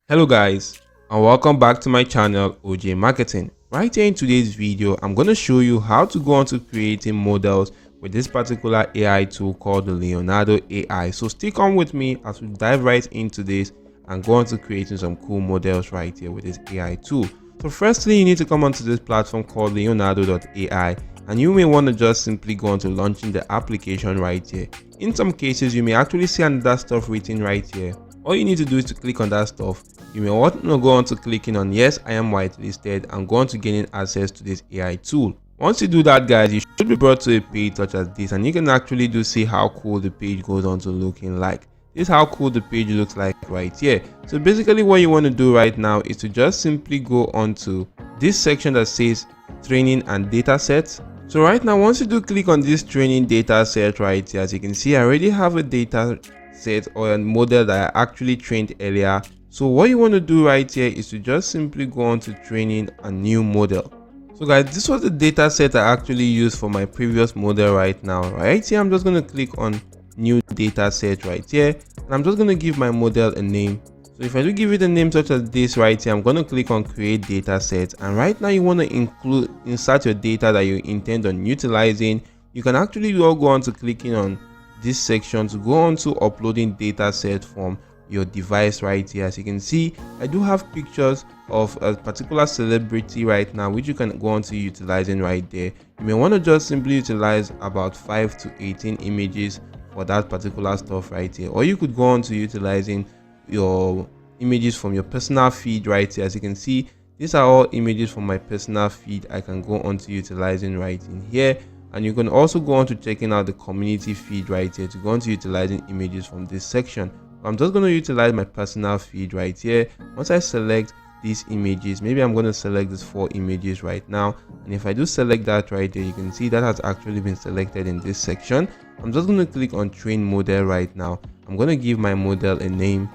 Hello guys, and welcome back to my channel OJ Marketing. Right here in today's video, I'm going to show you how to go on to creating models with this particular AI tool called the Leonardo AI. So stick on with me as we dive right into this and go on to creating some cool models right here with this AI tool. So firstly, you need to come onto this platform called leonardo.ai, and you may want to just simply go on to launching the application right here. In some cases, you may actually see another stuff written right here. All you need to do is to click on that stuff. You may want to go on to clicking on yes, I am whitelisted, and go on to gaining access to this AI tool. Once you do that, guys, you should be brought to a page such as this, and you can actually see how cool the page goes on to looking like. This is how cool the page looks like right here. So basically what you want to do right now is to just simply go on to this section that says training and data sets. So right now, once you do click on this training data set right here, as you can see, I already have a data set or a model that I actually trained earlier. So what you want to do right here is to just simply go on to training a new model. So guys, this was the data set I actually used for my previous model right now. Right here, I'm just going to click on new data set right here, and I'm just going to give my model a name. So if I do give it a name such as this right here, I'm going to click on create data set, and right now you want to insert your data that you intend on utilizing. You can actually go on to clicking on this section to go on to uploading data set from your device right here. As you can see, I do have pictures of a particular celebrity right now, which you can go on to utilizing right there. You may want to just simply utilize about 5 to 18 images for that particular stuff right here, or you could go on to utilizing your images from your personal feed right here. As you can see, these are all images from my personal feed I can go on to utilizing right in here. And you can also go on to checking out the community feed right here to go on to utilizing images from this section. I'm just going to utilize my personal feed right here. Once I select these images, maybe I'm going to select these 4 images right now, and if I do select that right there, you can see that has actually been selected in this section. I'm just going to click on train model right now. I'm going to give my model a name.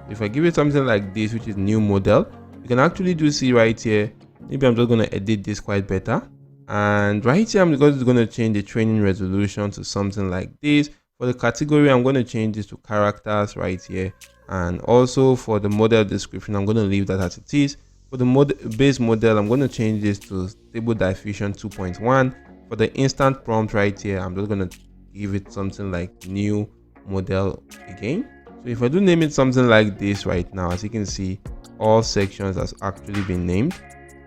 If I give it something like this, which is new model, you can actually see right here. Maybe I'm just going to edit this quite better, and right here I'm just going to change the training resolution to something like this. For the category, I'm going to change this to characters right here, and also for the model description, I'm going to leave that as it is. For the base model, I'm going to change this to stable diffusion 2.1. For the instant prompt right here, I'm just going to give it something like new model again. So if I do name it something like this right now, as you can see, all sections has actually been named.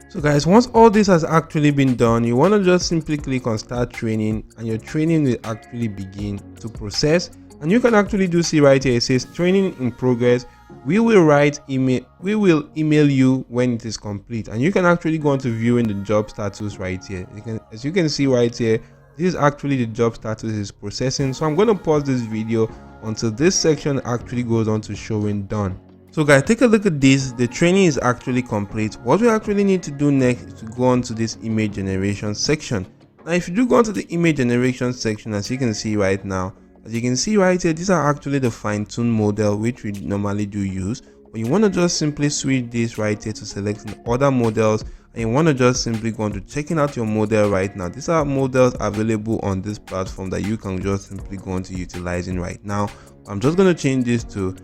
So guys, once all this has actually been done, you want to just simply click on start training, and your training will actually begin to process. And you can actually see right here, it says training in progress. We will email you when it is complete. And you can actually go on to viewing the job status right here. As you can see right here, this is actually the job status is processing. So I'm going to pause this video until this section actually goes on to showing done. So guys, take a look at this. The training is actually complete. What we actually need to do next is to go on to this image generation section. Now if you do go on to the image generation section, as you can see right now, as you can see right here, these are actually the fine-tune model which we normally do use. But you want to just simply switch this right here to selecting other models, and you want to just simply go on to checking out your model right now. These are models available on this platform that you can just simply go on to utilizing right now. I'm just going to change this to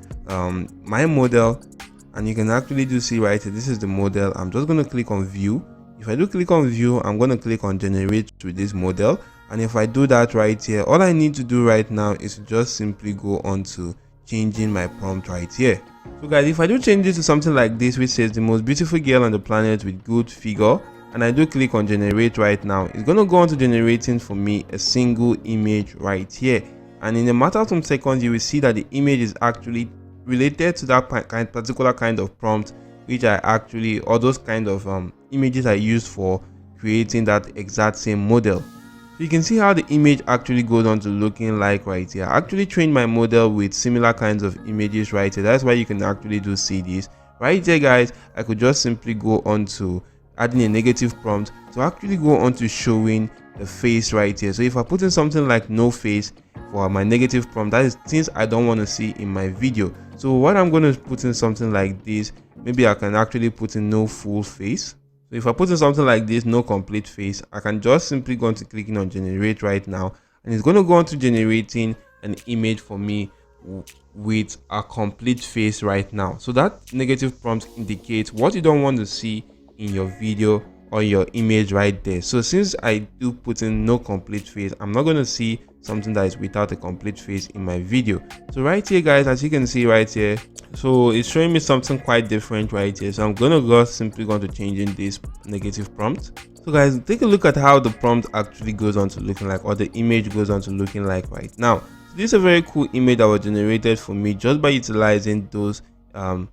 my model, and you can actually see right here, this is the model. I'm just going to click on view. If I do click on view, I'm going to click on generate with this model, and if I do that right here, all I need to do right now is to just simply go on to changing my prompt right here. So guys, if I do change this to something like this, which says the most beautiful girl on the planet with good figure, and I do click on generate right now, it's going to go on to generating for me a single image right here. And in a matter of some seconds, you will see that the image is actually related to that particular kind of prompt, which I actually, or those kind of images I used for creating that exact same model. So you can see how the image actually goes on to looking like right here. I actually trained my model with similar kinds of images right here. That's why you can actually see this right there, guys. I could just simply go on to adding a negative prompt to actually go on to showing the face right here. So if I put in something like no face for my negative prompt, that is things I don't want to see in my video. So what I'm going to put in something like this, maybe I can actually put in no full face. So if I put in something like this, no complete face, I can just simply go on to clicking on generate right now, and it's going to go on to generating an image for me with a complete face right now. So that negative prompt indicates what you don't want to see in your video or your image right there. So since I do put in no complete face, I'm not going to see something that is without a complete face in my video. So right here, guys, as you can see right here, so it's showing me something quite different right here. So I'm simply going to change in this negative prompt. So guys, take a look at how the prompt actually goes on to looking like, or the image goes on to looking like right now. So this is a very cool image that was generated for me just by utilizing those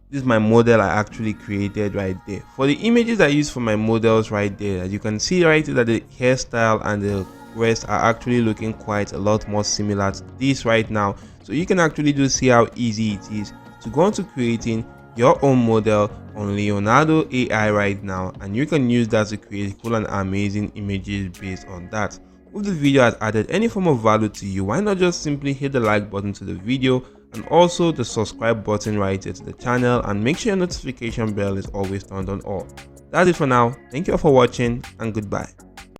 this is my model I actually created right there. For the images I use for my models right there, as you can see right here, that the hairstyle and the rest are actually looking quite a lot more similar to this right now. So you can actually just see how easy it is to go into creating your own model on Leonardo AI right now, and you can use that to create cool and amazing images based on that. If the video has added any form of value to you, why not just simply hit the like button to the video and also the subscribe button right here to the channel, and make sure your notification bell is always turned on all. That's it for now. Thank you all for watching, and goodbye.